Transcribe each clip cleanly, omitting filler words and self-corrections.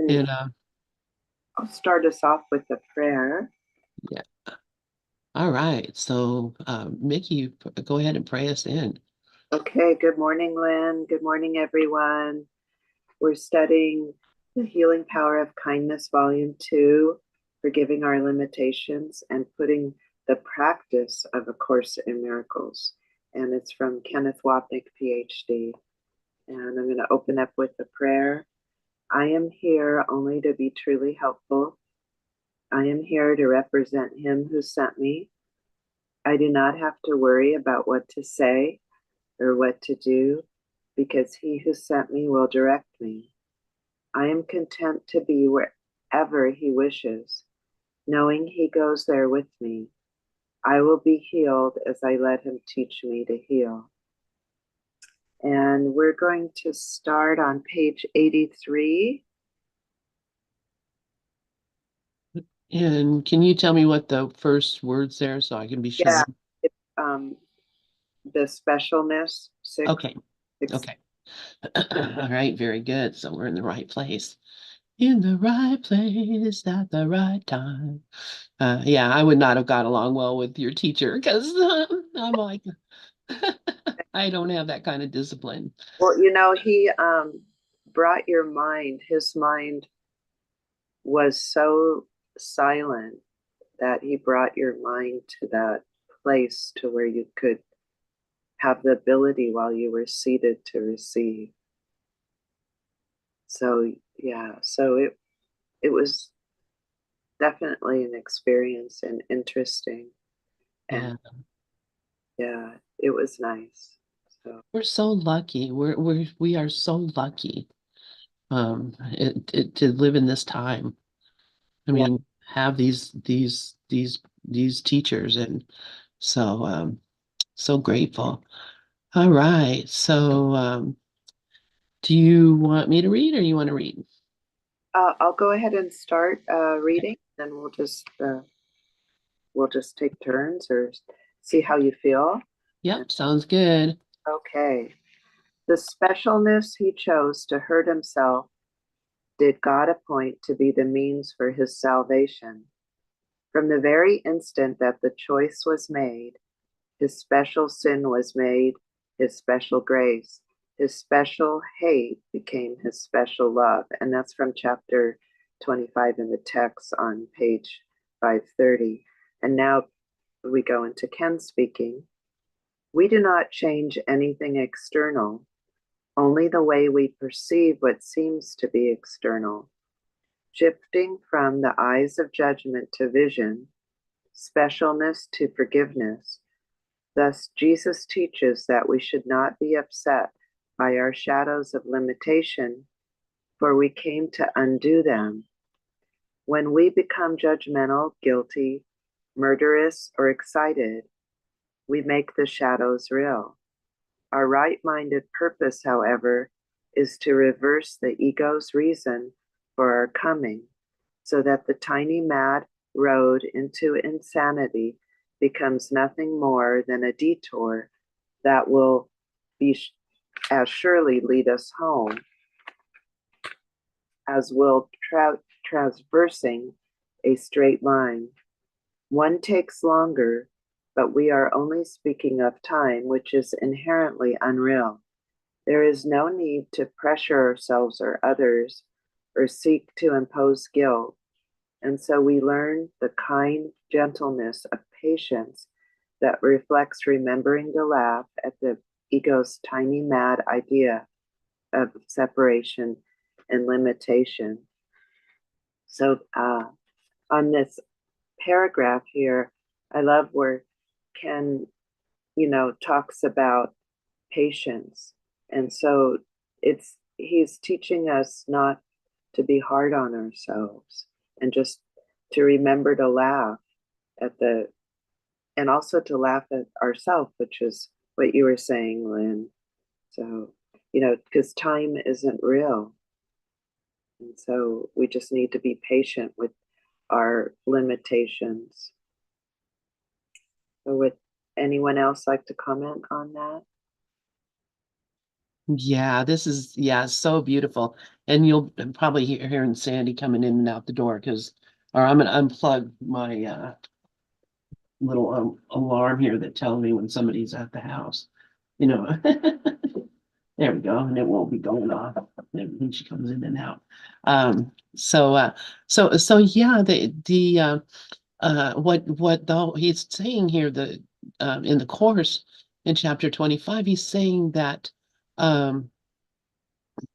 And I'll start us off with a prayer. yeah, all right. So, Mickey, go ahead and pray us in. Okay, good morning, Lynn. Good morning, everyone. We're studying The Healing Power of Kindness, Volume 2, Forgiving Our Limitations and Putting the Practice of A Course in Miracles. And it's from Kenneth Wapnick, PhD. And I'm going to open up with a prayer. I am here only to be truly helpful. I am here to represent Him who sent me. I do not have to worry about what to say or what to do because He who sent me will direct me. I am content to be wherever He wishes, knowing He goes there with me. I will be healed as I let Him teach me to heal. And we're going to start on page 83. And can you tell me what the first words there so I can be sure? Yeah, it's the specialness, Okay. six. Okay. All right. Very good. So we're in the right place. In the right place at the right time. Yeah, I would not have got along well with your teacher because I'm like, I don't have that kind of discipline. Well, he brought your mind, his mind was so silent that he brought your mind to that place to where you could have the ability while you were seated to receive. So yeah, so it was definitely an experience and interesting, and Yeah. yeah, it was nice. So We're so lucky. We are so lucky to live in this time. I yeah, mean, have these teachers and so so grateful. All right. So do you want me to read or you want to read? I'll go ahead and start reading, then we'll just take turns or see how you feel. Yep, sounds good. Okay. The specialness he chose to hurt himself did God appoint to be the means for his salvation. From the very instant that the choice was made, his special sin was made his special grace. His special hate became his special love. And that's from chapter 25 in the text on page 530. And now we go into Ken speaking. We do not change anything external, only the way we perceive what seems to be external. Shifting from the eyes of judgment to vision, specialness to forgiveness. Thus, Jesus teaches that we should not be upset by our shadows of limitation, for we came to undo them. When we become judgmental, guilty, murderous, or excited, we make the shadows real. Our right minded purpose, however, is to reverse the ego's reason for our coming so that the tiny mad road into insanity becomes nothing more than a detour that will be as surely lead us home as will traversing a straight line. One takes longer, but we are only speaking of time, which is inherently unreal. There is no need to pressure ourselves or others or seek to impose guilt. And so we learn the kind gentleness of patience that reflects remembering to laugh at the ego's tiny mad idea of separation and limitation. So on this paragraph here, I love where Ken, talks about patience. And so he's teaching us not to be hard on ourselves and just to remember to laugh at the and also to laugh at ourselves, which is what you were saying, Lynn. So, because time isn't real. And so we just need to be patient with our limitations. So would anyone else like to comment on that? Yeah, this is yeah, so beautiful. And you'll probably hearing Sandy coming in and out the door because or I'm gonna unplug my little alarm here that tells me when somebody's at the house. You know, there we go, and it won't be going off when she comes in and out. So so yeah, what though he's saying here the in the course in chapter 25, he's saying that um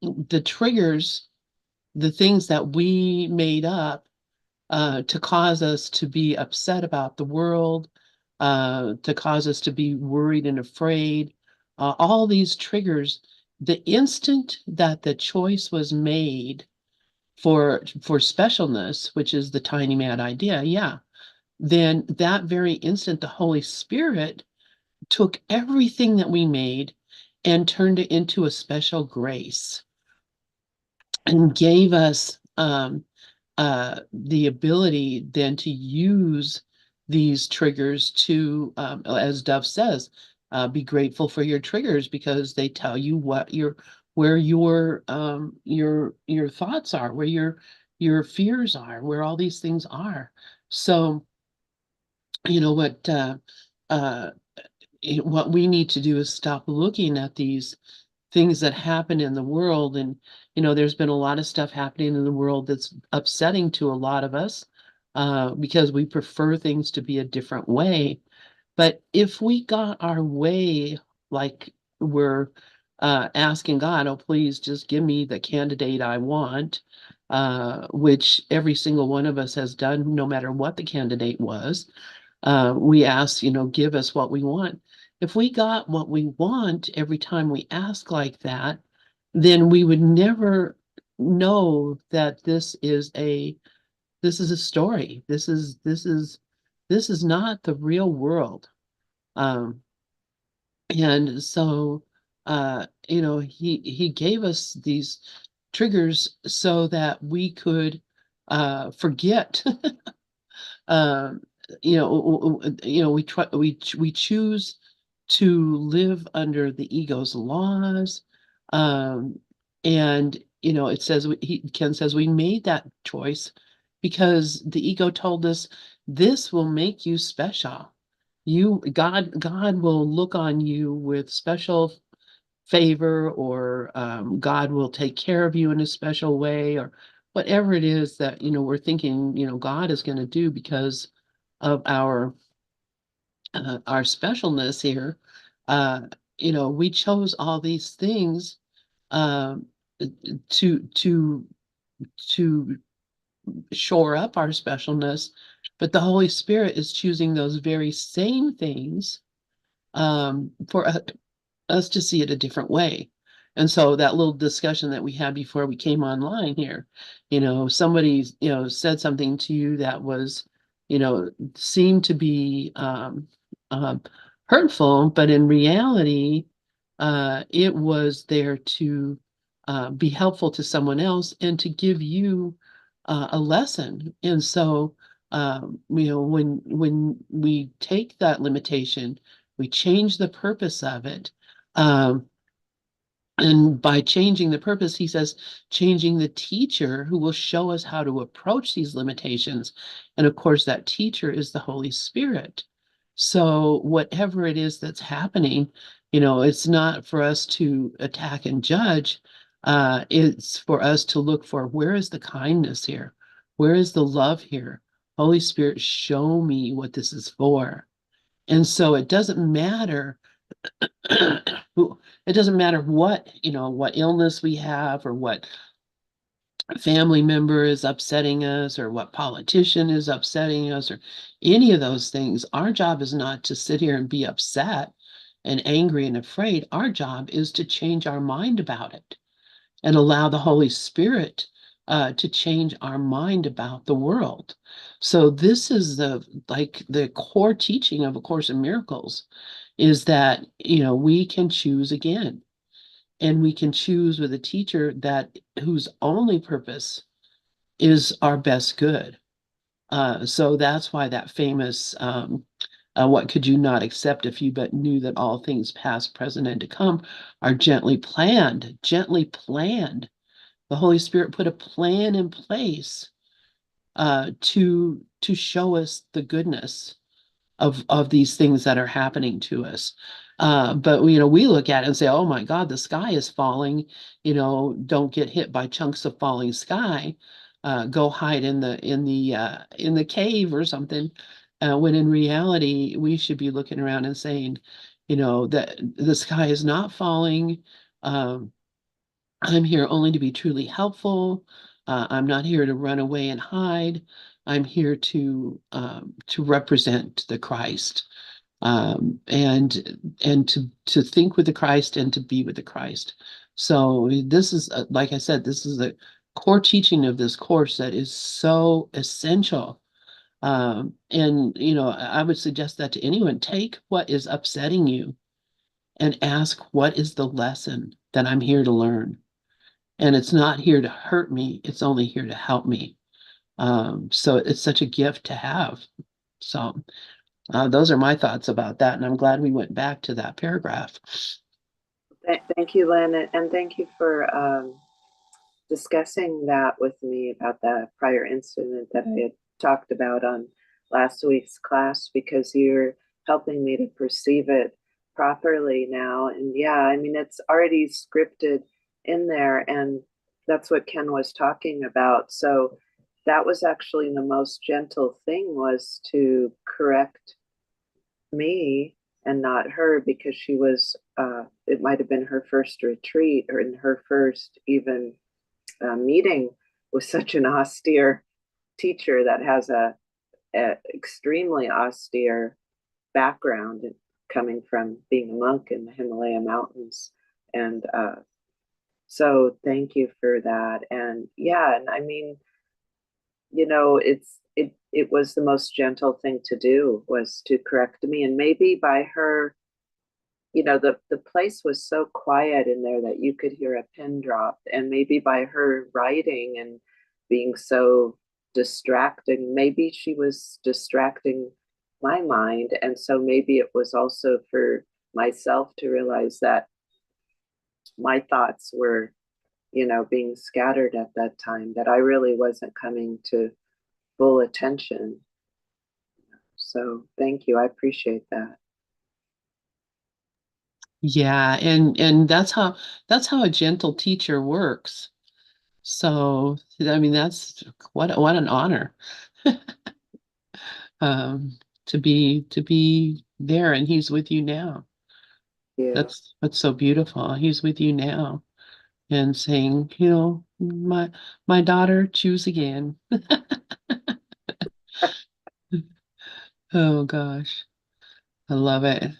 the triggers, the things that we made up to cause us to be upset about the world, to cause us to be worried and afraid. All these triggers, the instant that the choice was made for specialness, which is the tiny mad idea, yeah, then that very instant, the Holy Spirit took everything that we made and turned it into a special grace and gave us the ability then to use these triggers to, as Dove says, be grateful for your triggers because they tell you what your where your thoughts are, where your fears are, where all these things are. So, you know uh, what we need to do is stop looking at these things that happen in the world. And, there's been a lot of stuff happening in the world that's upsetting to a lot of us because we prefer things to be a different way. But if we got our way, like we're asking God, oh, please just give me the candidate I want, which every single one of us has done, no matter what the candidate was. We ask, give us what we want. If we got what we want every time we ask like that, then we would never know that this is a story. This is not the real world. Um, and so he gave us these triggers so that we could forget. um, we choose to live under the ego's laws, um, and it says Ken says we made that choice because the ego told us this will make you special. God will look on you with special favor, or God will take care of you in a special way, or whatever it is that we're thinking God is going to do because of our specialness here. Uh, we chose all these things um, to to to shore up our specialness, but the Holy Spirit is choosing those very same things for us to see it a different way. And so that little discussion that we had before we came online here, somebody, said something to you that was, seemed to be um, hurtful, but in reality, it was there to be helpful to someone else and to give you a lesson. And so, when we take that limitation, we change the purpose of it. Um, and by changing the purpose, he says, changing the teacher who will show us how to approach these limitations. And of course, that teacher is the Holy Spirit. So whatever it is that's happening, it's not for us to attack and judge. It's for us to look for where is the kindness here? Where is the love here? Holy Spirit, show me what this is for. And so it doesn't matter it doesn't matter what illness we have or what family member is upsetting us or what politician is upsetting us or any of those things. Our job is not to sit here and be upset and angry and afraid. Our job is to change our mind about it and allow the Holy Spirit to change our mind about the world. So this is the core teaching of A Course in Miracles is that we can choose again, and we can choose with a teacher that whose only purpose is our best good. So that's why that famous What could you not accept if you but knew that all things past, present, and to come are gently planned, gently planned. The Holy Spirit put a plan in place to show us the goodness of these things that are happening to us. But we look at it and say, "Oh my God, the sky is falling." Don't get hit by chunks of falling sky. Go hide in the cave or something. When in reality, we should be looking around and saying, that the sky is not falling. Um, I'm here only to be truly helpful. I'm not here to run away and hide. I'm here to represent the Christ, and to think with the Christ and to be with the Christ. So this is, like I said, this is the core teaching of this course that is so essential. And I would suggest that to anyone. Take what is upsetting you and ask, what is the lesson that I'm here to learn? And it's not here to hurt me, it's only here to help me. So it's such a gift to have. So those are my thoughts about that, and I'm glad we went back to that paragraph. Thank you, Lynn, and thank you for discussing that with me about the prior incident that I had talked about on last week's class, because you're helping me to perceive it properly now. And yeah, I mean, it's already scripted in there, and that's what Ken was talking about. So that was actually the most gentle thing, was to correct me and not her, because she was it might have been her first retreat, or in her first even meeting with such an austere teacher that has a extremely austere background, coming from being a monk in the Himalaya mountains. And so thank you for that. And yeah, and I mean, it was the most gentle thing to do, was to correct me. And maybe by her, the place was so quiet in there that you could hear a pin drop. And maybe by her writing and being so distracting, maybe she was distracting my mind. And so maybe it was also for myself to realize that my thoughts were, being scattered at that time, that I really wasn't coming to full attention. So thank you. I appreciate that. Yeah, and that's how a gentle teacher works. So I mean, that's what an honor, um, to be there, and he's with you now. You. That's so beautiful. He's with you now and saying, my daughter, choose again. Oh gosh, I love it.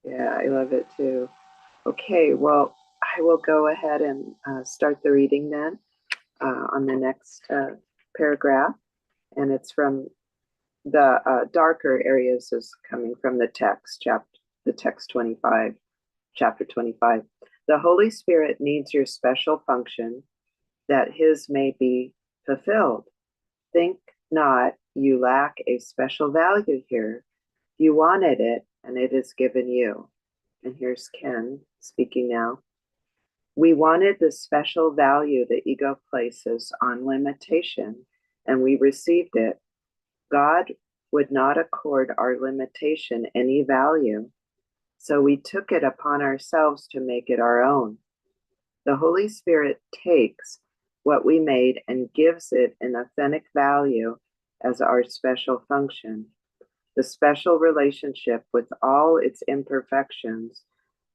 Yeah, I love it too. Okay, well, I will go ahead and start the reading then, on the next paragraph. And it's from the darker areas, is coming from the text 25, chapter 25. The Holy Spirit needs your special function, that his may be fulfilled. Think not you lack a special value here. You wanted it, and it is given you. And here's Ken speaking now. We wanted the special value the ego places on limitation, and we received it. God would not accord our limitation any value, so we took it upon ourselves to make it our own. The Holy Spirit takes what we made and gives it an authentic value as our special function. The special relationship, with all its imperfections,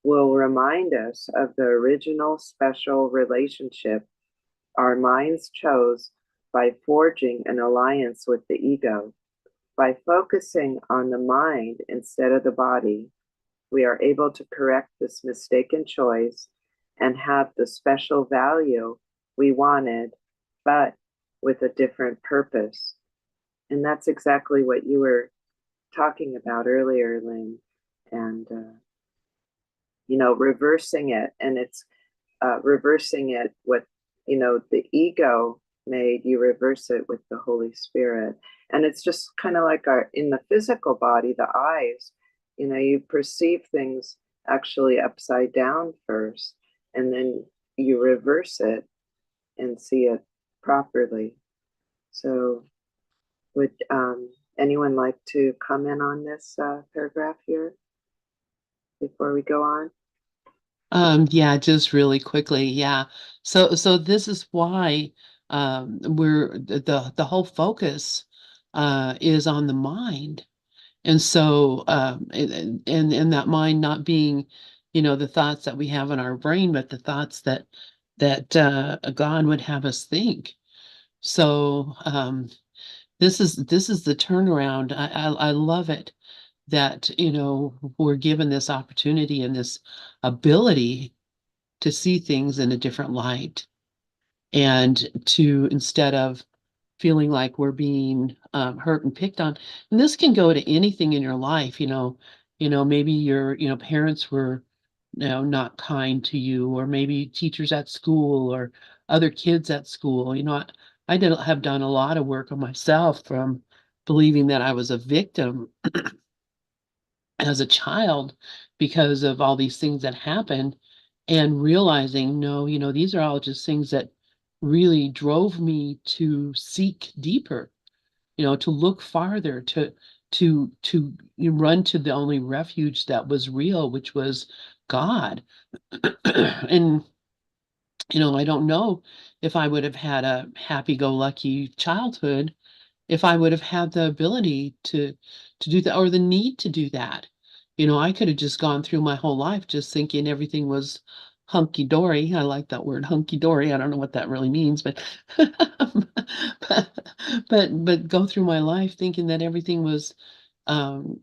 will remind us of the original special relationship our minds chose by forging an alliance with the ego. By focusing on the mind instead of the body, we are able to correct this mistaken choice and have the special value we wanted, but with a different purpose. And that's exactly what you were talking about earlier, Lynn. And, reversing it. And it's reversing it with, the ego. made, you reverse it with the Holy Spirit. And it's just kind of like our in the physical body, the eyes, you perceive things actually upside down first, and then you reverse it and see it properly. So, would anyone like to comment on this paragraph here before we go on? Yeah, just really quickly. Yeah. So this is why we're the whole focus is on the mind. And so and that mind not being, the thoughts that we have in our brain, but the thoughts that God would have us think. So this is the turnaround. I love it that, we're given this opportunity and this ability to see things in a different light and to instead of feeling like we're being hurt and picked on. And this can go to anything in your life, maybe your, parents were, not kind to you, or maybe teachers at school or other kids at school. I did have done a lot of work on myself from believing that I was a victim as a child because of all these things that happened, and realizing, no, these are all just things that really drove me to seek deeper, to look farther, to run to the only refuge that was real, which was God. And I don't know if I would have had a happy-go-lucky childhood if I would have had the ability to do that, or the need to do that. I could have just gone through my whole life just thinking everything was hunky dory. I like that word hunky dory. I don't know what that really means, but but but go through my life thinking that um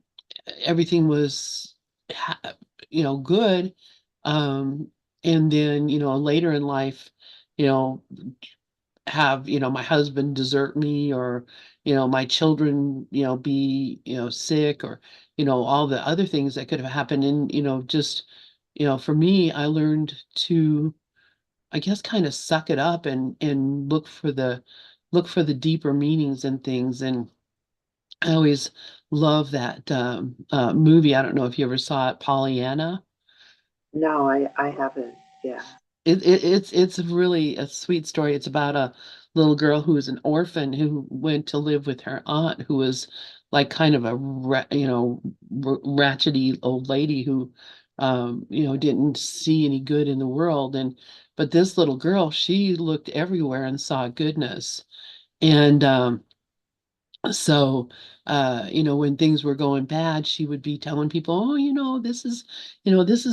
everything was ha- good, um and then later in life, you know have my husband desert me, or my children be sick, or all the other things that could have happened. And just for me, I learned to, I guess, kind of suck it up and look for the deeper meanings and things. And I always love that movie. I don't know if you ever saw it, Pollyanna. No, I haven't. Yeah. It's really a sweet story. It's about a little girl who was an orphan who went to live with her aunt, who was like kind of a ratchety old lady who didn't see any good in the world. And but this little girl, she looked everywhere and saw goodness. And so when things were going bad, she would be telling people, oh, this is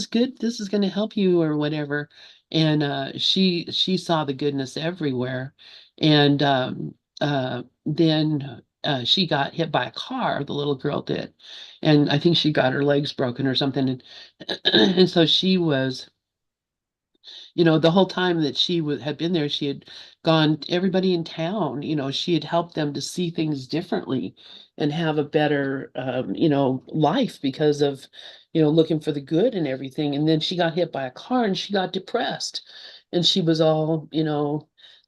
good, this is going to help you, or whatever. And she saw the goodness everywhere. And then she got hit by a car, the little girl did, and I think she got her legs broken or something. And and so she was, the whole time that she had been there, she had gone, everybody in town, she had helped them to see things differently and have a better, life because of, looking for the good and everything. And then she got hit by a car and she got depressed, and she was all,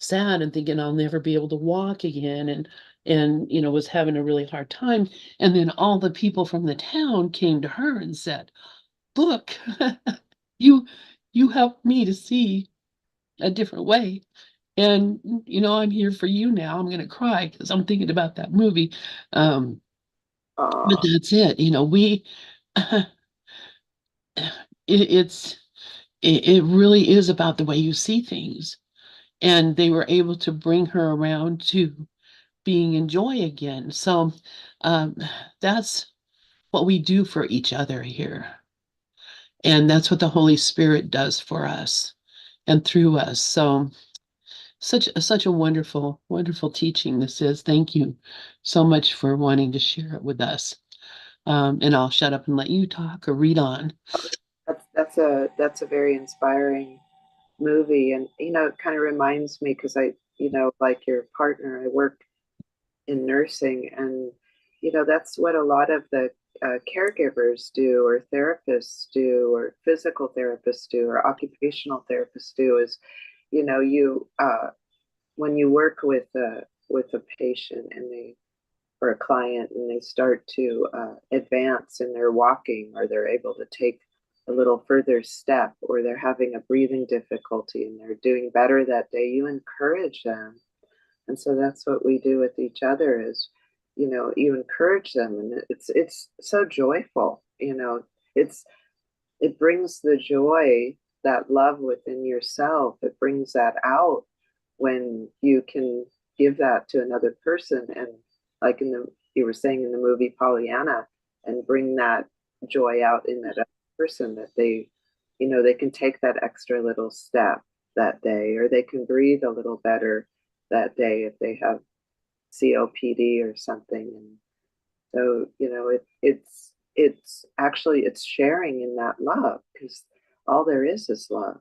sad and thinking, I'll never be able to walk again. And was having a really hard time. And then all the people from the town came to her and said, look, you you helped me to see a different way. And I'm here for you now. I'm gonna cry because I'm thinking about that movie. But Oh, that's it. We it's it really is about the way you see things. And they were able to bring her around to being in joy again. So um, that's what we do for each other here. And that's what the Holy Spirit does for us and through us. So such a wonderful, wonderful teaching this is. Thank you so much for wanting to share it with us. And I'll shut up and let you talk or read on. that's a very inspiring movie, and it kind of reminds me because like your partner, I work in nursing, and that's what a lot of the caregivers do, or therapists do, or physical therapists do, or occupational therapists do, is you when you work with a patient and they or a client and they start to advance in their walking, or they're able to take a little further step, or they're having a breathing difficulty and they're doing better that day, you encourage them. And so that's what we do with each other is, you encourage them, and it's so joyful. It's it brings the joy, that love within yourself. It brings that out when you can give that to another person, and like you were saying in the movie Pollyanna, and bring that joy out in that other person, that they can take that extra little step that day, or they can breathe a little better that day if they have COPD or something. And so, it's actually it's sharing in that love, because all there is love,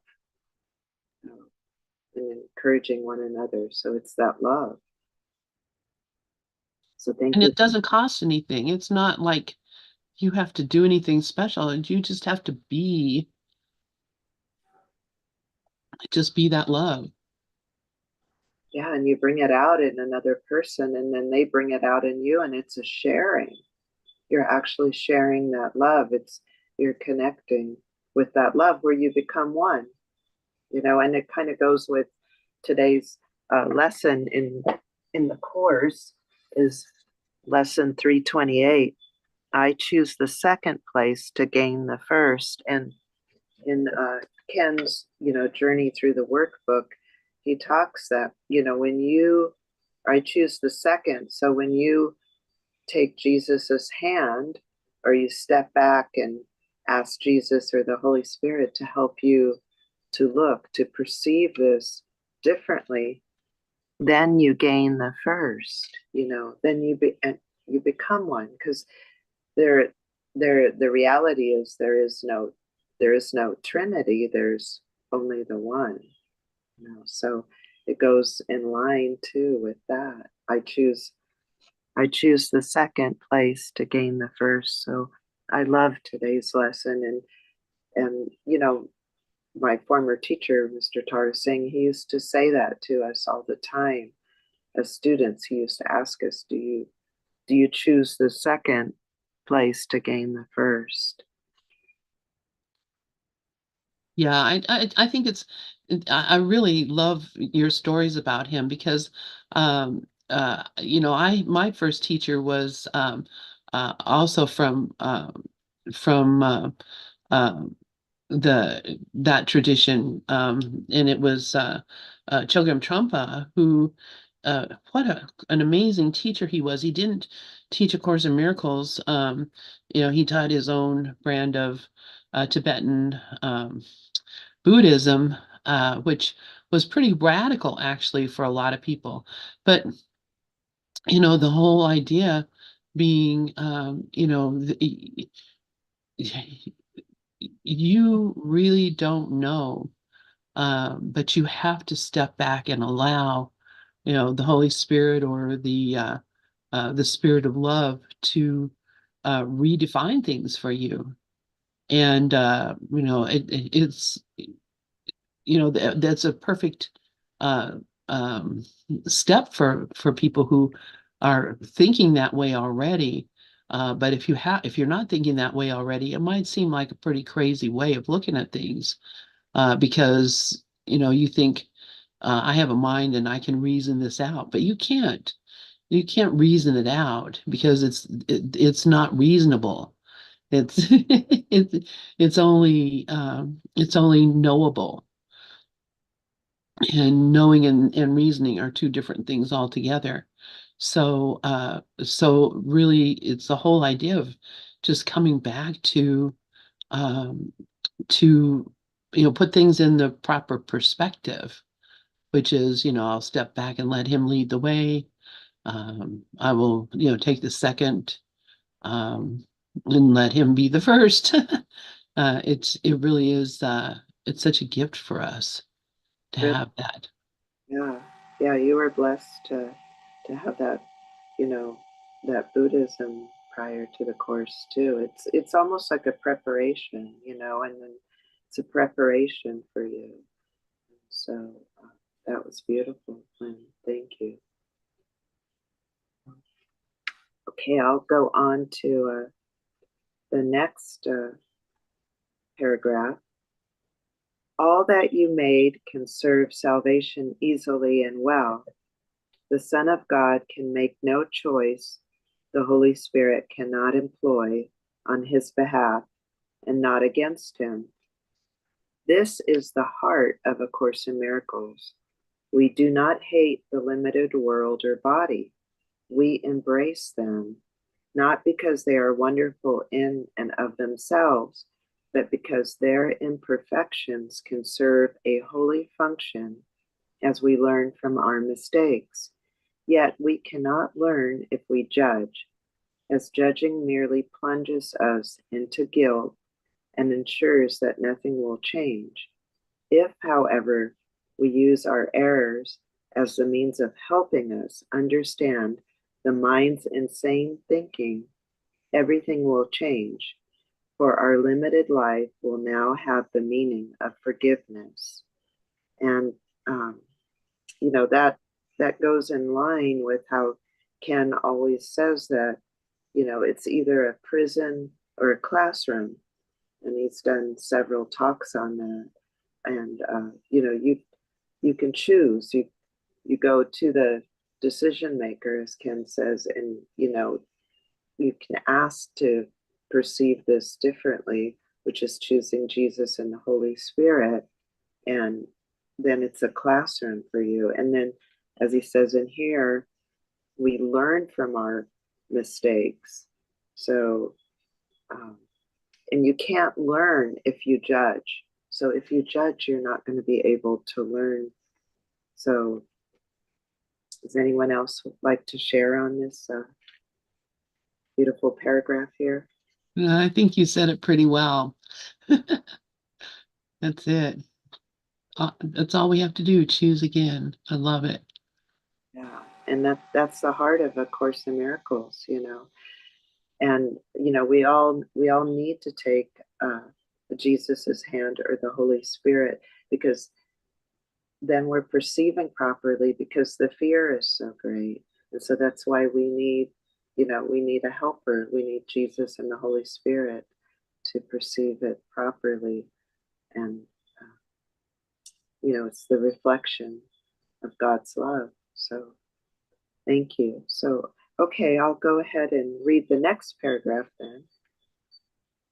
and encouraging one another. So it's that love. So thank And you. it doesn't cost anything. It's not like you have to do anything special. You just have to just be that love. Yeah, and you bring it out in another person, and then they bring it out in you, and it's a sharing. You're actually sharing that love. You're connecting with that love where you become one. And it kind of goes with today's lesson in the course is lesson 328. I choose the second place to gain the first. And in Ken's journey through the workbook, he talks that when you I choose the second. So when you take Jesus's hand, or you step back and ask Jesus or the Holy Spirit to help you to look, to perceive this differently, then you gain the first. Then you become one, because there the reality is there is no Trinity. There's only the one. So it goes in line too with that. I choose the second place to gain the first. So I love today's lesson. And my former teacher, Mr. Tar Singh, he used to say that to us all the time as students. He used to ask us, do you choose the second place to gain the first? Yeah, I think I really love your stories about him because I my first teacher was also from um that tradition, and it was Chogyam Trungpa, who what an amazing teacher he was. He didn't teach A Course in Miracles. He taught his own brand of Tibetan Buddhism, which was pretty radical actually for a lot of people. But the whole idea being, you really don't know, but you have to step back and allow, the Holy Spirit or the Spirit of Love to redefine things for you. And it's that's a perfect uh, um, step for people who are thinking that way already. But if you're not thinking that way already, it might seem like a pretty crazy way of looking at things, because you think, I have a mind and I can reason this out, but you can't. You can't reason it out because it's not reasonable. It's it's only knowable, and knowing and reasoning are two different things altogether. So really it's the whole idea of just coming back um, to put things in the proper perspective, which is, I'll step back and let him lead the way. I will, take the second, um, and let him be the first. It really is, it's such a gift for us to Really, have that. yeah, yeah. You were blessed to have that, you know, that Buddhism prior to the course too. It's almost like a preparation, and then it's a preparation for you. So. That was beautiful, Lynn. Thank you. Okay, I'll go on to the next paragraph. All that you made can serve salvation easily and well. The Son of God can make no choice the Holy Spirit cannot employ on his behalf and not against him. This is the heart of A Course in Miracles. We do not hate the limited world or body. We embrace them, not because they are wonderful in and of themselves, but because their imperfections can serve a holy function as we learn from our mistakes. Yet we cannot learn if we judge, as judging merely plunges us into guilt and ensures that nothing will change. If, however, we use our errors as the means of helping us understand the mind's insane thinking, everything will change, for our limited life will now have the meaning of forgiveness. And um, that goes in line with how Ken always says that it's either a prison or a classroom, and he's done several talks on that. And you can choose. You go to the decision maker, as Ken says, and you can ask to perceive this differently, which is choosing Jesus and the Holy Spirit, and then it's a classroom for you. And then, as he says in here, we learn from our mistakes. So, and you can't learn if you judge. So if you judge, you're not going to be able to learn. So does anyone else like to share on this beautiful paragraph here? I think you said it pretty well. That's it. That's all we have to do. Choose again. I love it. Yeah. And that's the heart of A Course in Miracles. And we all need to take Jesus's hand or the Holy Spirit, because then we're perceiving properly, because the fear is so great. And so that's why we need a helper. We need Jesus and the Holy Spirit to perceive it properly. And it's the reflection of God's love. So thank you. So okay, I'll go ahead and read the next paragraph then.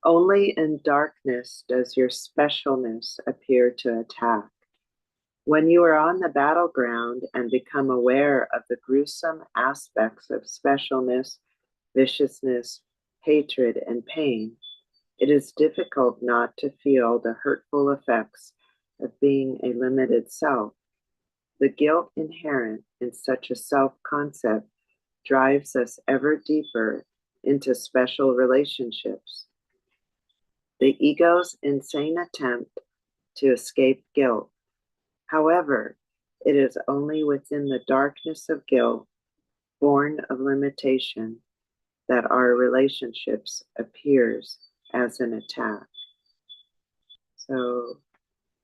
Only in darkness does your specialness appear to attack. When you are on the battleground and become aware of the gruesome aspects of specialness, viciousness, hatred, and pain, it is difficult not to feel the hurtful effects of being a limited self. The guilt inherent in such a self concept drives us ever deeper into special relationships. The ego's insane attempt to escape guilt. However, it is only within the darkness of guilt, born of limitation, that our relationships appears as an attack. So,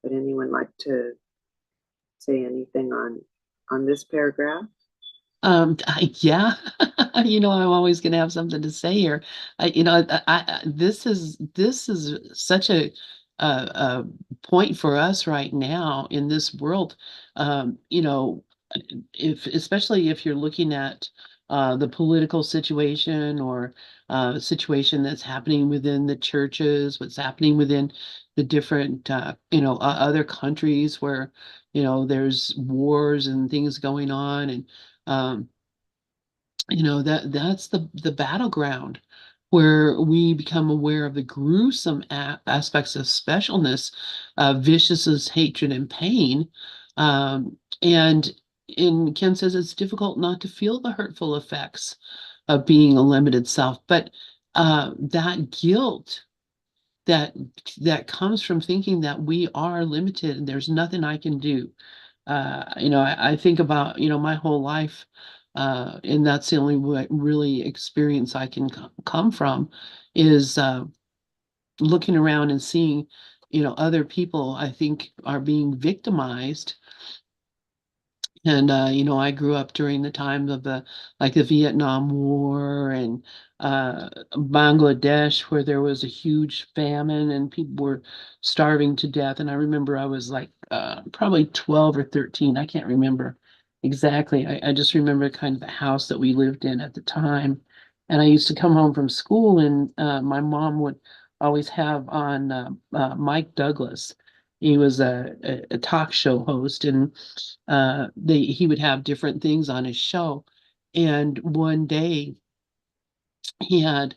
would anyone like to say anything on this paragraph? Yeah, I'm always going to have something to say here. This is such a point for us right now in this world. If especially if you're looking at the political situation or situation that's happening within the churches, what's happening within the different other countries where there's wars and things going on, and um, that's the battleground where we become aware of the gruesome aspects of specialness, viciousness, hatred, and pain. And in Ken says it's difficult not to feel the hurtful effects of being a limited self, but that guilt that that comes from thinking that we are limited and there's nothing I can do. I think about, my whole life, and that's the only really experience I can come from is looking around and seeing, other people I think are being victimized And I grew up during the time of the Vietnam War and Bangladesh, where there was a huge famine and people were starving to death. And I remember I was like probably 12 or 13. I can't remember exactly. I just remember kind of the house that we lived in at the time. And I used to come home from school, and my mom would always have on Mike Douglas. He was a talk show host, and he would have different things on his show. And one day he had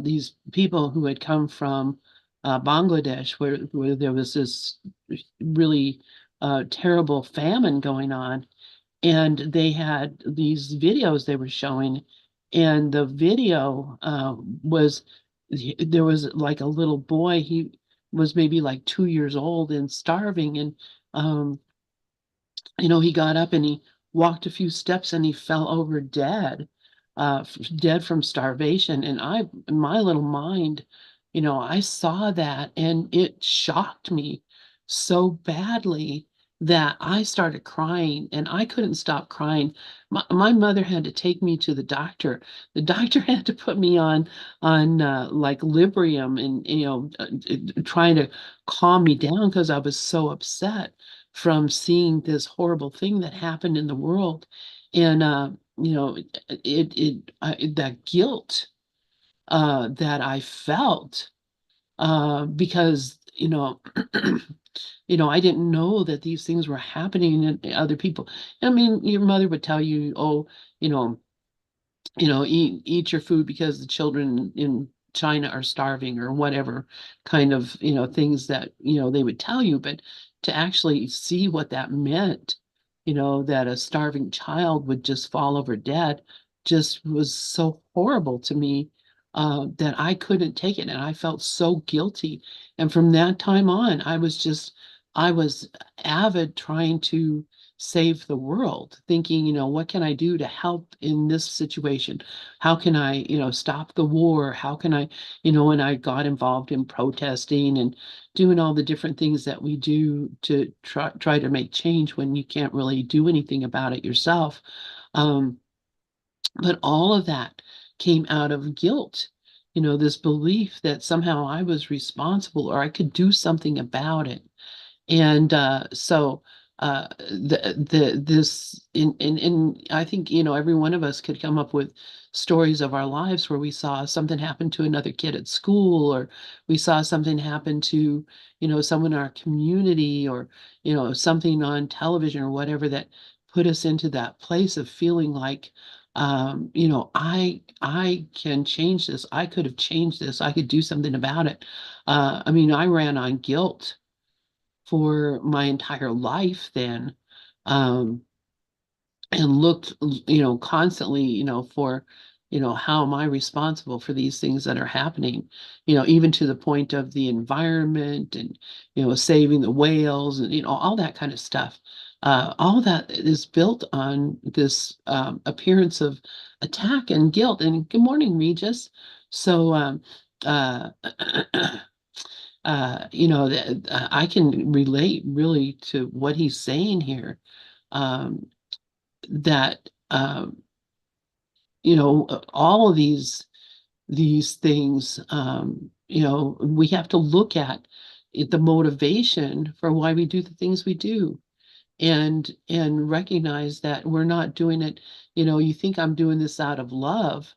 these people who had come from Bangladesh, where there was this really terrible famine going on, and they had these videos they were showing, and the video was there was like a little boy. He was maybe like 2 years old and starving, and um, he got up and he walked a few steps and he fell over dead, dead from starvation. And in my little mind, I saw that and it shocked me so badly that I started crying and I couldn't stop crying. My mother had to take me to the doctor. The doctor had to put me on like Librium and trying to calm me down because I was so upset from seeing this horrible thing that happened in the world. And that guilt that I felt because I didn't know that these things were happening in other people. I mean, your mother would tell you, oh, you know eat your food because the children in China are starving, or whatever kind of, things that, they would tell you. But to actually see what that meant, that a starving child would just fall over dead, just was so horrible to me, that I couldn't take it. And I felt so guilty. And from that time on, I was avid trying to save the world, thinking, what can I do to help in this situation? How can I, stop the war? How can I, and I got involved in protesting and doing all the different things that we do to try to make change when you can't really do anything about it yourself. Um, but all of that came out of guilt, this belief that somehow I was responsible or I could do something about it. And so this in I think, every one of us could come up with stories of our lives where we saw something happen to another kid at school, or we saw something happen to, someone in our community, or, something on television or whatever, that put us into that place of feeling like, I can change this. I could have changed this. I could do something about it. I mean, I ran on guilt for my entire life then, um, and looked, constantly, for, how am I responsible for these things that are happening, even to the point of the environment and, saving the whales and, all that kind of stuff. All that is built on this appearance of attack and guilt. And good morning, Regis. So, uh, I can relate really to what he's saying here. Um, that all of these things, we have to look at the motivation for why we do the things we do, and recognize that we're not doing it. You think I'm doing this out of love,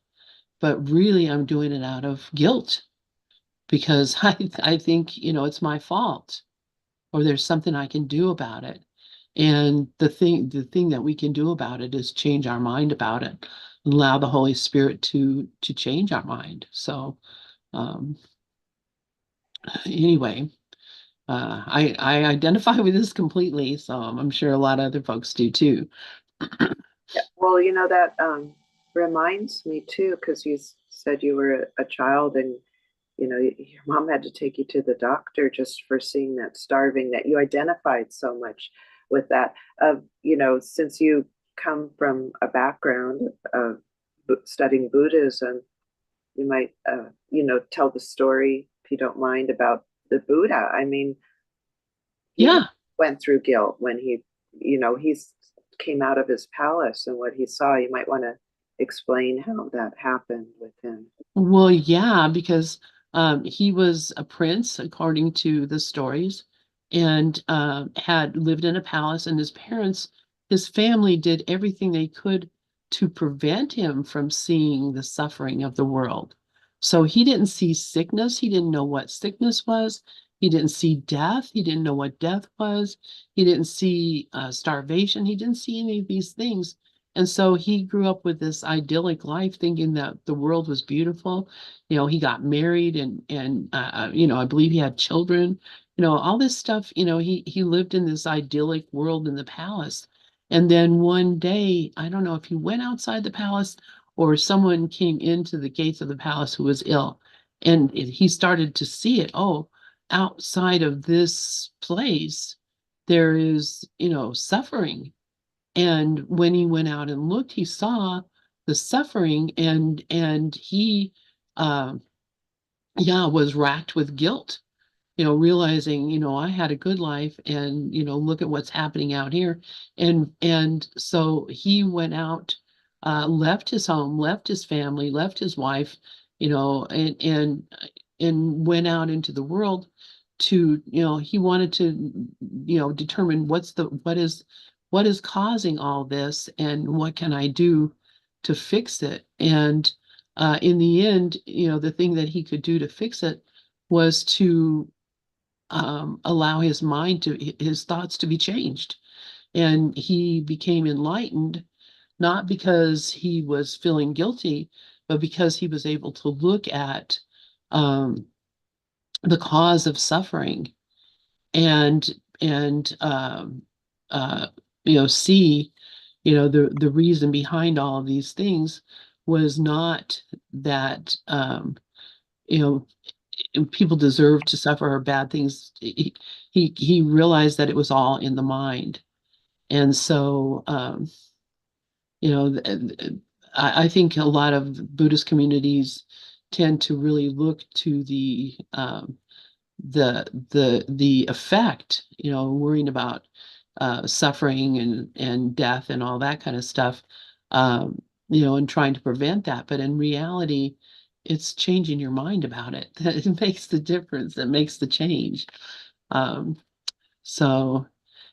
but really I'm doing it out of guilt, because I think, it's my fault, or there's something I can do about it. And the thing that we can do about it is change our mind about it, allow the Holy Spirit to change our mind. So um, anyway, I identify with this completely, so I'm sure a lot of other folks do too. Yeah. Well, that reminds me too, because you said you were a child and your mom had to take you to the doctor just for seeing that starving, that you identified so much with that. Since you come from a background of studying Buddhism, you might, tell the story, if you don't mind, about the Buddha. I mean, he Yeah, went through guilt when he's came out of his palace and what he saw. You might want to explain how that happened with him. Well, yeah, because he was a prince, according to the stories, and had lived in a palace, and his parents, his family did everything they could to prevent him from seeing the suffering of the world. So he didn't see sickness. He didn't know what sickness was. He didn't see death. He didn't know what death was. He didn't see starvation. He didn't see any of these things. And so he grew up with this idyllic life, thinking that the world was beautiful. You know, he got married and I believe he had children. You know, all this stuff. You know, he lived in this idyllic world in the palace. And then one day, I don't know if he went outside the palace or someone came into the gates of the palace who was ill, and he started to see it. Oh, outside of this place, there is, suffering, and when he went out and looked, he saw the suffering, and he, uh, yeah, was racked with guilt, realizing, I had a good life, and, look at what's happening out here. And so he went out, left his home, left his family, left his wife, and went out into the world to, he wanted to, determine what is causing all this, and what can I do to fix it. And in the end, the thing that he could do to fix it was to allow his thoughts to be changed. And he became enlightened, not because he was feeling guilty, but because he was able to look at um, the cause of suffering, and uh, see, the reason behind all of these things was not that, you know people deserve to suffer, or bad things. He realized that it was all in the mind. And so, you know, th- th- I think a lot of Buddhist communities tend to really look to the effect, worrying about suffering and death and all that kind of stuff, and trying to prevent that. But in reality, it's changing your mind about it. It makes the difference. It makes the change. Um, so,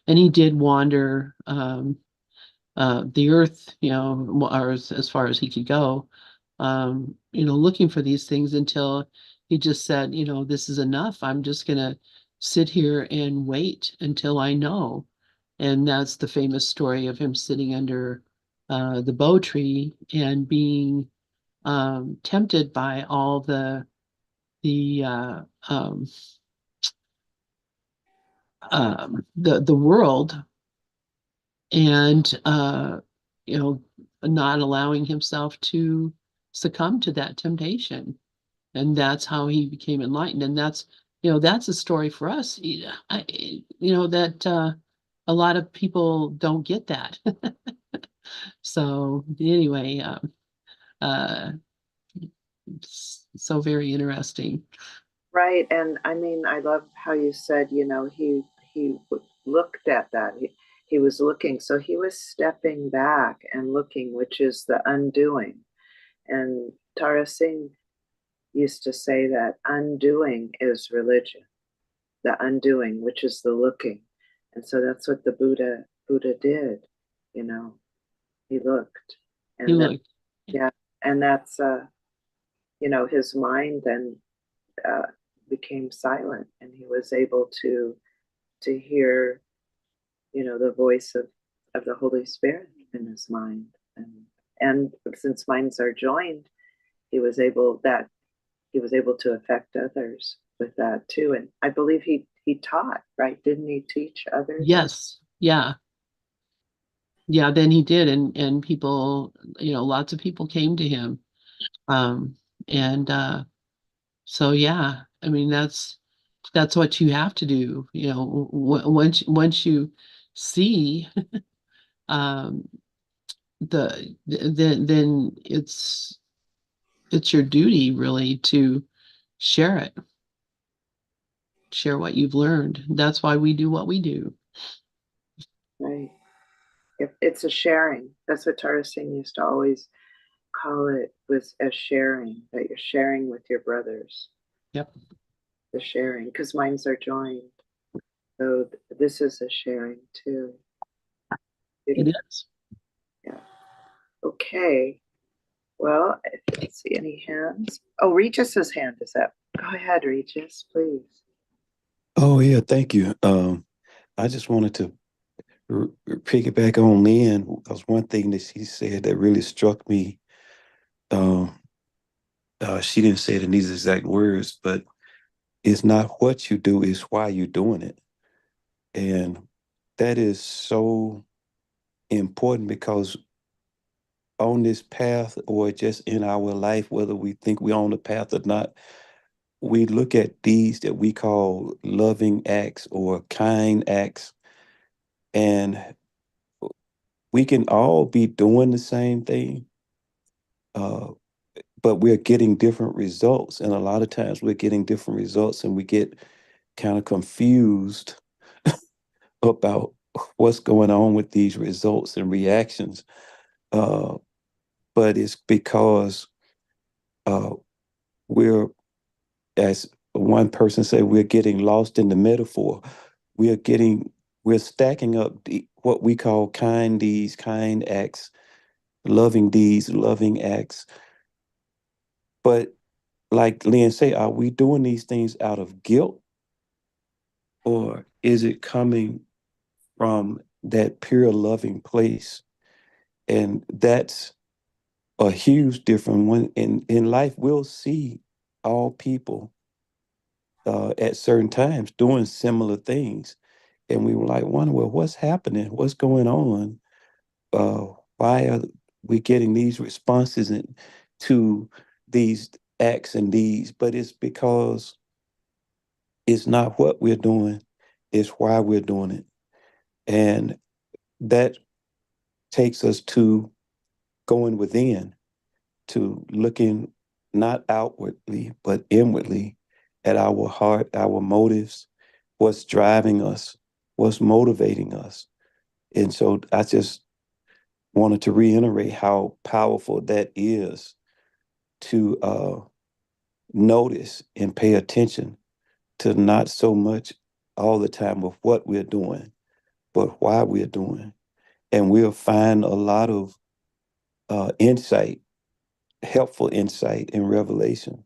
and he did wander the earth, or as far as he could go, looking for these things, until he just said, this is enough. I'm just gonna sit here and wait until I know. And that's the famous story of him sitting under the bo tree and being tempted by all the the world, and you know not allowing himself to succumb to that temptation. And that's how he became enlightened. And that's a story for us. That a lot of people don't get that. So anyway, uh so very interesting. Right. And I mean, I love how you said, looked at that. He was looking. So he was stepping back and looking, which is the undoing. And Tara Singh used to say that undoing is religion, the undoing, which is the looking. And so that's what the Buddha did, you know, he looked. He And that, looked. yeah, and that's, his mind then uh, became silent, and he was able to hear, the voice of the Holy Spirit in his mind. And since minds are joined, he was able to affect others with that too. And I believe he taught, right? Didn't he teach others as Yes. Yeah. Yeah, then he did. And people, lots of people came to him. And So yeah, I mean, that's what you have to do. Once you see um then it's your duty, really, to share it, share what you've learned. That's why we do what we do. right? It's a sharing. That's what Tara Singh used to always call it, was as sharing, that you're sharing with your brothers, Yep, the sharing, because minds are joined. So this is a sharing too. it Beautiful. is. Yeah. Okay. Well, I don't see any hands. Oh, Regis's hand is up. Go ahead, Regis, please. Oh yeah, thank you. I just wanted to piggyback on Lynn. Because one thing that she said that really struck me. Um, she didn't say it in these exact words, but it's not what you do, it's why you're doing it, and that is so important because on this path or just in our life, whether we think we're on the path or not, we look at these that we call loving acts or kind acts, and we can all be doing the same thing, uh, but we're getting different results. And a lot of times we're getting different results and we get kind of confused about what's going on with these results and reactions. Uh, but it's because uh, we're, as one person said, we're getting lost in the metaphor. We're getting, we're stacking up what we call kind deeds, kind acts, loving deeds, loving acts. But like Lynn say, are we doing these things out of guilt or is it coming from that pure loving place? And that's a huge difference. When in life, we'll see all people at certain times doing similar things. And we were like, wonder, well, what's happening? What's going on? Uh, why are we getting these responses to these acts and deeds? But it's because it's not what we're doing, it's why we're doing it. And that takes us to going within, to looking not outwardly, but inwardly at our heart, our motives, what's driving us, what's motivating us. And so I just wanted to reiterate how powerful that is to notice and pay attention to not so much all the time of what we're doing, but why we're doing. And we'll find a lot of insight, helpful insight and revelation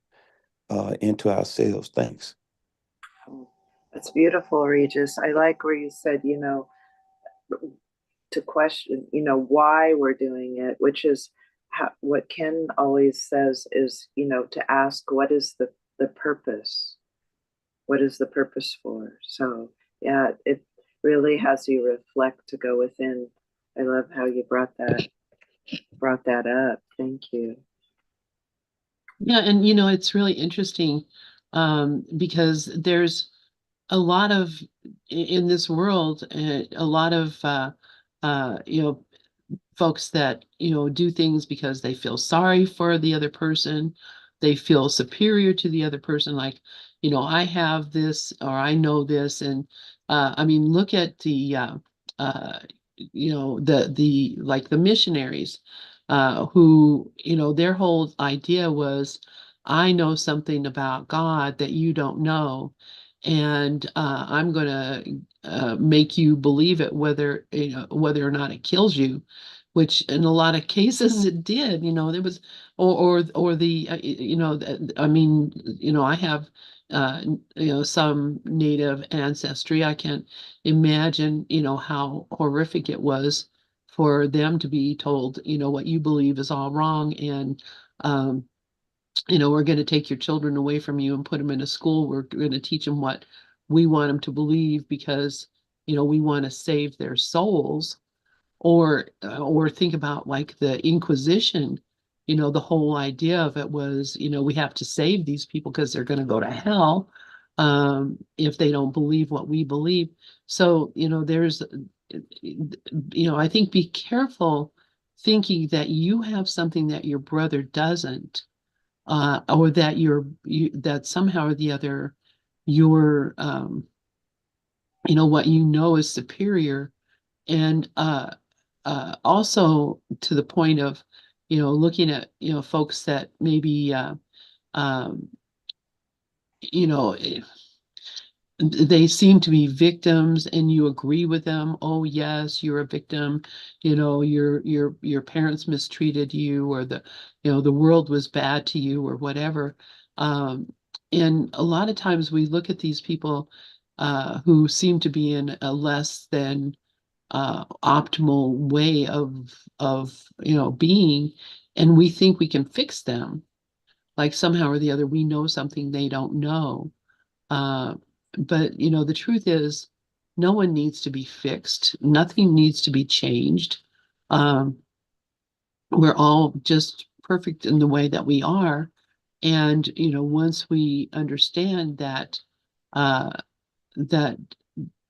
into ourselves. Thanks. Oh, that's beautiful, Regis. I like where you said, to question, why we're doing it, which is what Ken always says is, to ask what is the purpose? What is the purpose for? So, yeah, it really has you reflect to go within. I love how you brought that up. Thank you. Yeah, and it's really interesting because there's a lot of in this world, a lot of folks that do things because they feel sorry for the other person, they feel superior to the other person, like I have this or I know this. And I mean, look at the uh the like the missionaries who their whole idea was, I know something about God that you don't know, and I'm going to make you believe it, whether or not it kills you, which in a lot of cases it did. There was, or the I mean, I have some native ancestry. I can't imagine how horrific it was for them to be told what you believe is all wrong. And um we're going to take your children away from you and put them in a school. We're going to teach them what we want them to believe because we want to save their souls. Or think about like the Inquisition. The whole idea of it was, we have to save these people because they're going to go to hell if they don't believe what we believe. So there's I think be careful thinking that you have something that your brother doesn't, or that that somehow or the other your what is superior. And also to the point of, looking at, folks that maybe, um, you know, they seem to be victims and you agree with them. Oh yes, you're a victim. Your parents mistreated you, or the world was bad to you, or whatever. Um, and a lot of times we look at these people who seem to be in a less than optimal way of being, and we think we can fix them. Like somehow or the other, we know something they don't know. uh, but the truth is, no one needs to be fixed. Nothing needs to be changed. Um, we're all just perfect in the way that we are. And once we understand uh, that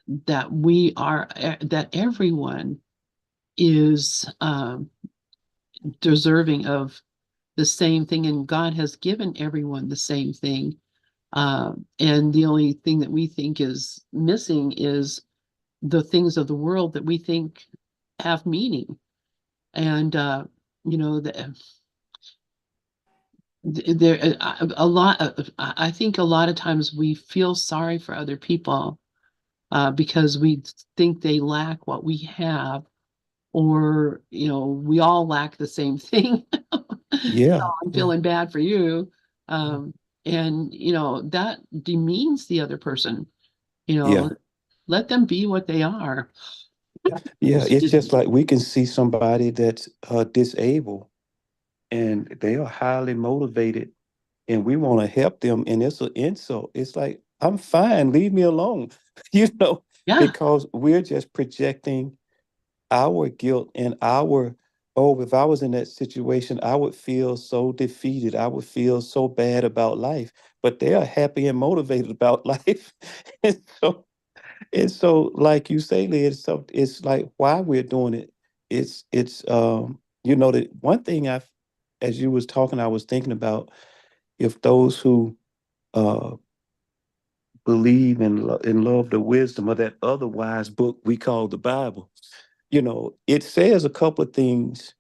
that everyone is deserving of the same thing, and God has given everyone the same thing. And the only thing that we think is missing is the things of the world that we think have meaning. And you know, the, there a lot. I think a lot of times we feel sorry for other people because we think they lack what we have, or we all lack the same thing. So Yeah, I'm yeah, feeling bad for you. And that demeans the other person. You know, yeah, let them be what they are. yeah. It's just like we can see somebody that's disabled and they are highly motivated and we want to help them, and it's an insult. It's like, I'm fine, leave me alone, you know, Yeah, because we're just projecting our guilt and our, oh, if I was in that situation, I would feel so defeated. I would feel so bad about life. But they are happy and motivated about life. And so, like you say, Lee, it's like why we're doing it. That one thing as you was talking, I was thinking about if those who uh believe and love the wisdom of that other wise book we call the Bible. It says a couple of things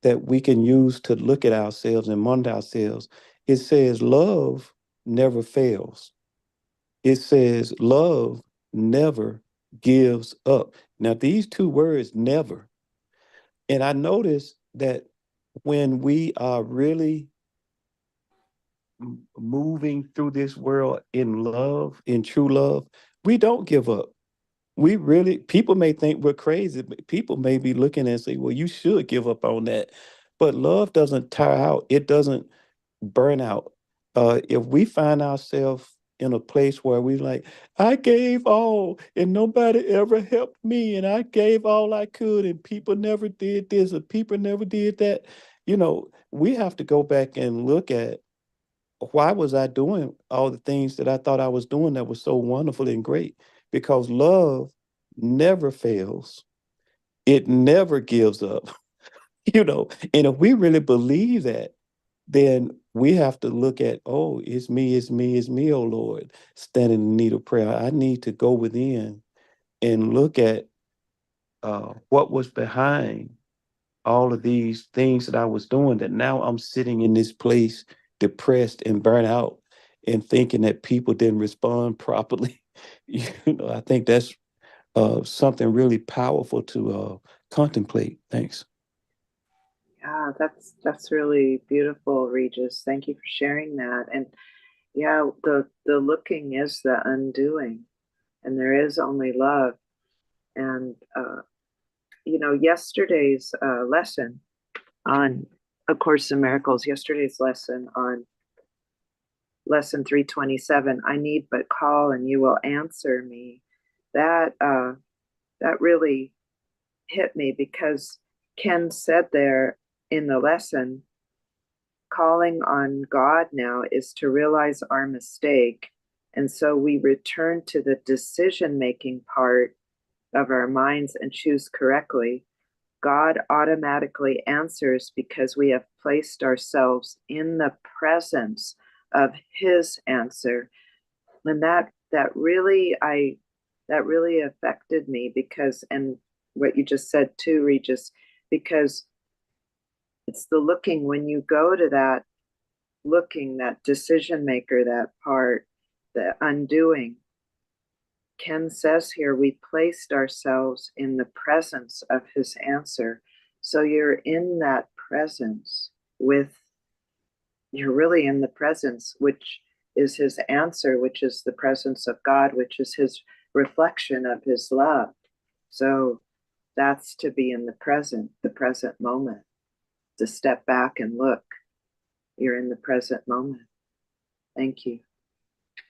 that we can use to look at ourselves and monitor ourselves. It says love never fails. It says love never gives up. Now, these two words, never. And I notice that when we are really moving through this world in love, in true love, we don't give up. People may think we're crazy, but people may be looking and say, well, you should give up on that. But love doesn't tire out, it doesn't burn out. If we find ourselves in a place where we like, I gave all and nobody ever helped me, and I gave all I could, and people never did this, or people never did that, we have to go back and look at why was I doing all the things that I thought I was doing that was so wonderful and great? Because love never fails. It never gives up, And if we really believe that, then we have to look at, oh, it's me, oh Lord, standing in need of prayer. I need to go within and look at what was behind all of these things that I was doing, that now I'm sitting in this place depressed and burnt out and thinking that people didn't respond properly. I think that's something really powerful to contemplate. Thanks. Yeah, that's really beautiful, Regis. Thank you for sharing that. And yeah, the looking is the undoing, and there is only love. And yesterday's lesson on A Course in Miracles, yesterday's lesson on lesson 327, I need but call and you will answer me. That really hit me because Ken said there in the lesson, calling on God now is to realize our mistake. And so we return to the decision making part of our minds and choose correctly. God automatically answers because we have placed ourselves in the presence of his answer. And that really affected me because, and what you just said too, Regis, because it's the looking. When you go to that looking, that decision maker, that part, the undoing, Ken says here, we placed ourselves in the presence of his answer. So you're in that presence you're really in the presence, which is his answer, which is the presence of God, which is his reflection of his love. So that's to be in the present moment, to step back and look. You're in the present moment. Thank you.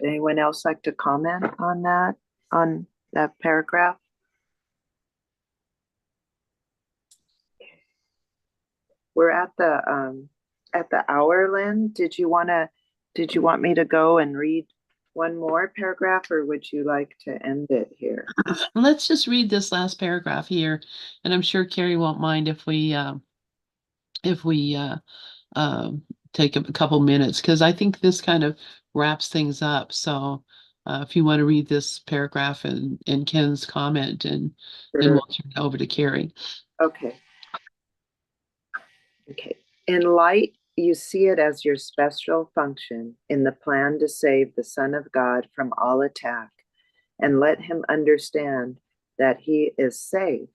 Anyone else like to comment on that paragraph? We're at the hour, Lynn. Did you want me to go and read one more paragraph, or would you like to end it here? Let's just read this last paragraph here, and I'm sure Carrie won't mind if we take a couple minutes, because I think this kind of wraps things up. So if you want to read this paragraph and Ken's comment, and then we'll turn it over to Carrie. Okay. In light, you see it as your special function in the plan to save the Son of God from all attack, and let him understand that he is safe,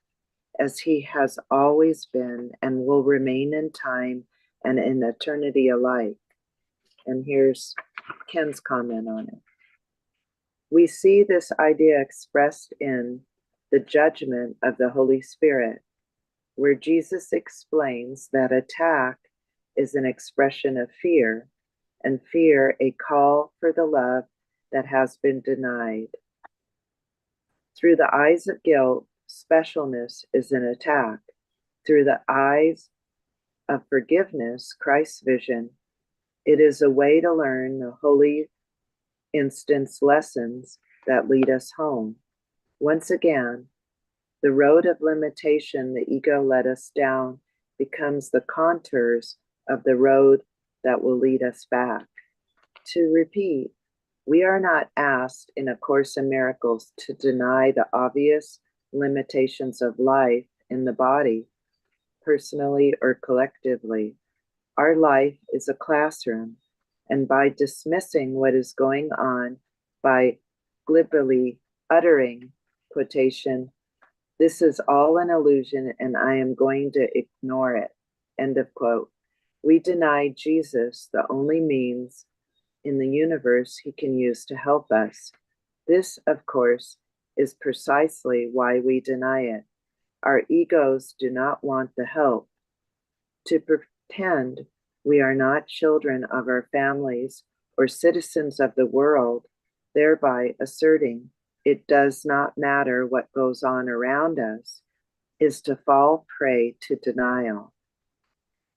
as he has always been and will remain in time and in eternity alike. And here's Ken's comment on it. We see this idea expressed in the judgment of the Holy Spirit, where Jesus explains that attack is an expression of fear, and fear a call for the love that has been denied. Through the eyes of guilt, specialness is an attack. Through the eyes of forgiveness, Christ's vision, it is a way to learn the holy instance lessons that lead us home. Once again, the road of limitation the ego led us down becomes the contours of the road that will lead us back. To repeat, we are not asked in A Course in Miracles to deny the obvious limitations of life in the body, personally or collectively. Our life is a classroom, and by dismissing what is going on, by glibly uttering, quotation, "This is all an illusion and I am going to ignore it," end of quote, we deny Jesus the only means in the universe he can use to help us. This, of course, is precisely why we deny it. Our egos do not want the help. To pretend we are not children of our families or citizens of the world, thereby asserting it does not matter what goes on around us, is to fall prey to denial.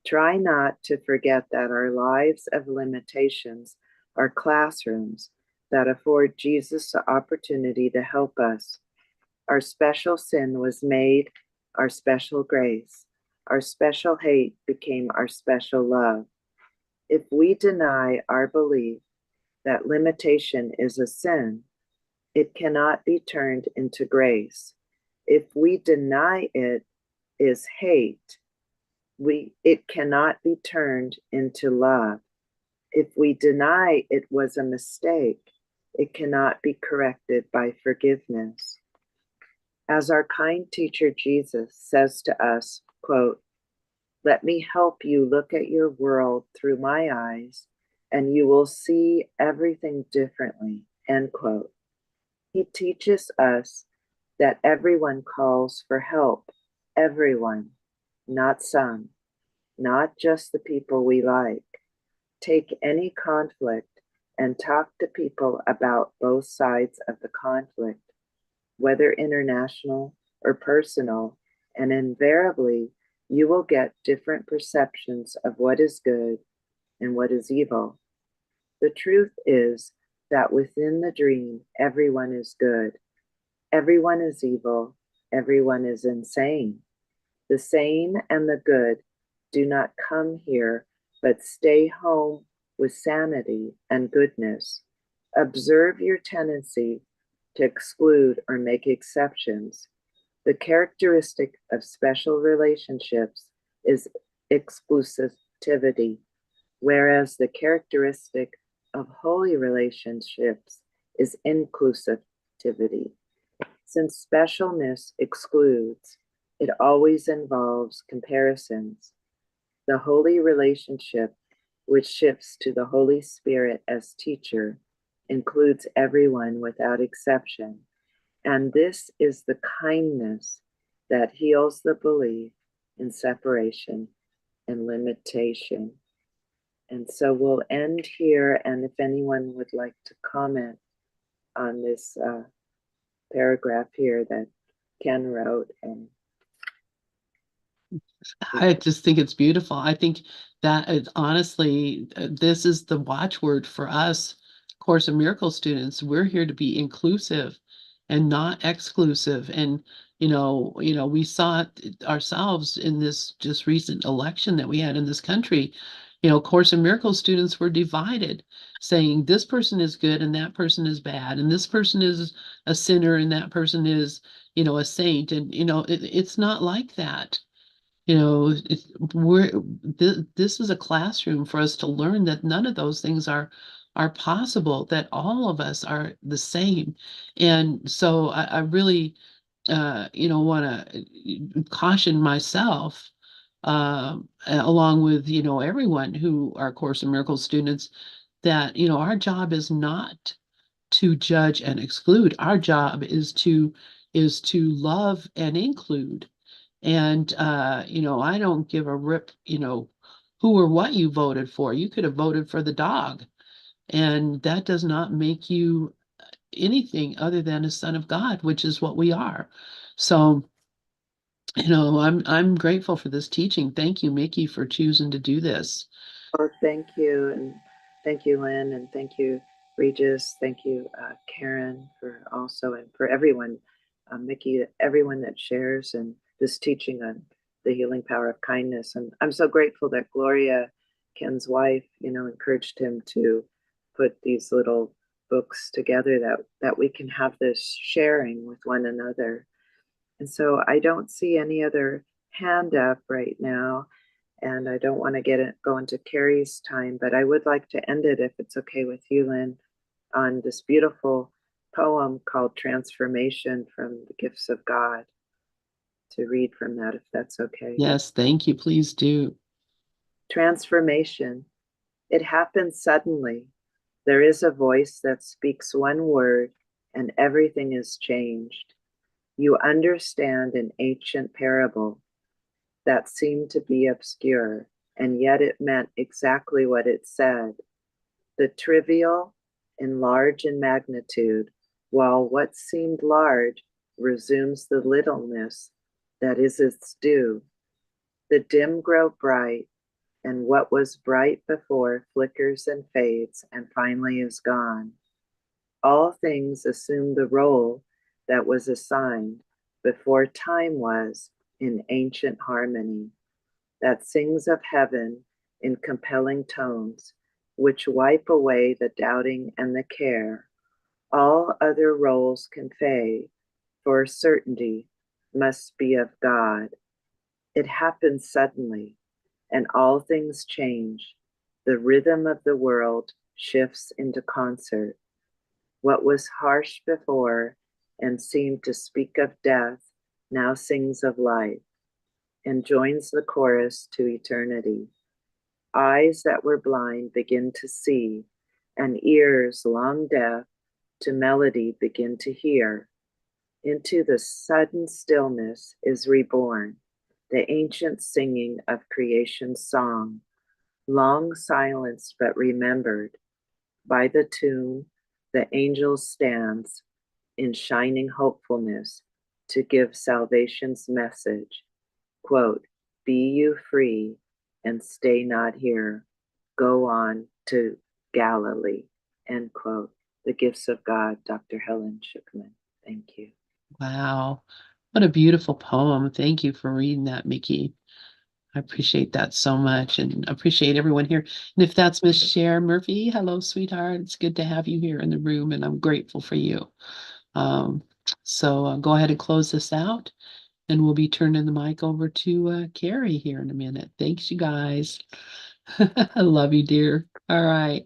Try not to forget that our lives of limitations are classrooms that afford Jesus the opportunity to help us. Our special sin was made our special grace. Our special hate became our special love. If we deny our belief that limitation is a sin, it cannot be turned into grace. If we deny it is hate, it cannot be turned into love. If we deny it was a mistake, it cannot be corrected by forgiveness. As our kind teacher Jesus says to us, quote, "Let me help you look at your world through my eyes, and you will see everything differently," end quote. He teaches us that everyone calls for help, everyone, not some, not just the people we like. Take any conflict and talk to people about both sides of the conflict, whether international or personal, and invariably you will get different perceptions of what is good and what is evil. The truth is that within the dream, everyone is good, everyone is evil, everyone is insane. The sane and the good do not come here, but stay home with sanity and goodness. Observe your tendency to exclude or make exceptions. The characteristic of special relationships is exclusivity, whereas the characteristic of holy relationships is inclusivity. Since specialness excludes, it always involves comparisons. The holy relationship, which shifts to the Holy Spirit as teacher, includes everyone without exception. And this is the kindness that heals the belief in separation and limitation. And so we'll end here. And if anyone would like to comment on this paragraph here that Ken wrote, and I just think it's beautiful. I think that is honestly, this is the watchword for us, Course in Miracles students. We're here to be inclusive and not exclusive. And we saw it ourselves in this just recent election that we had in this country. Course in Miracles students were divided, saying this person is good and that person is bad, and this person is a sinner and that person is, a saint. And it's not like that. This is a classroom for us to learn that none of those things are possible, that all of us are the same. And so I really want to caution myself, along with everyone who are Course in Miracles students, that our job is not to judge and exclude. Our job is to love and include. And I don't give a rip, who or what you voted for. You could have voted for the dog, and that does not make you anything other than a son of God, which is what we are. So, I'm grateful for this teaching. Thank you, Mickey, for choosing to do this. oh, thank you. And thank you, Lynn. And thank you, Regis. Thank you, Karen, for also, and for everyone, Mickey, everyone that shares and this teaching on the healing power of kindness. And I'm so grateful that Gloria, Ken's wife, encouraged him to put these little books together, that we can have this sharing with one another. And so I don't see any other hand up right now. And I don't want to go into Carrie's time, but I would like to end it, if it's okay with you, Lynn, on this beautiful poem called Transformation from the Gifts of God, to read from that, if that's okay. Yes, thank you. Please do. Transformation. It happens suddenly. There is a voice that speaks one word and everything is changed. You understand an ancient parable that seemed to be obscure, and yet it meant exactly what it said. The trivial enlarge in magnitude, while what seemed large resumes the littleness that is its due. The dim grow bright, and what was bright before flickers and fades and finally is gone. All things assume the role that was assigned before time was, in ancient harmony, that sings of heaven in compelling tones, which wipe away the doubting and the care. All other roles can fade, for certainty must be of God. It happens suddenly, and all things change. The rhythm of the world shifts into concert. What was harsh before and seemed to speak of death now sings of life and joins the chorus to eternity. Eyes that were blind begin to see, and ears long deaf to melody begin to hear. Into the sudden stillness is reborn the ancient singing of creation's song, long silenced but remembered. By the tomb, the angel stands in shining hopefulness to give salvation's message. Quote, be you free and stay not here. Go on to Galilee. End quote. The Gifts of God, Dr. Helen Schuckman. Thank you. Wow. What a beautiful poem. Thank you for reading that, Mickey. I appreciate that so much and appreciate everyone here. And if that's Miss Cher Murphy, hello, sweetheart. It's good to have you here in the room, and I'm grateful for you. So go ahead and close this out, and we'll be turning the mic over to Carrie here in a minute. Thanks, you guys. I love you, dear. All right.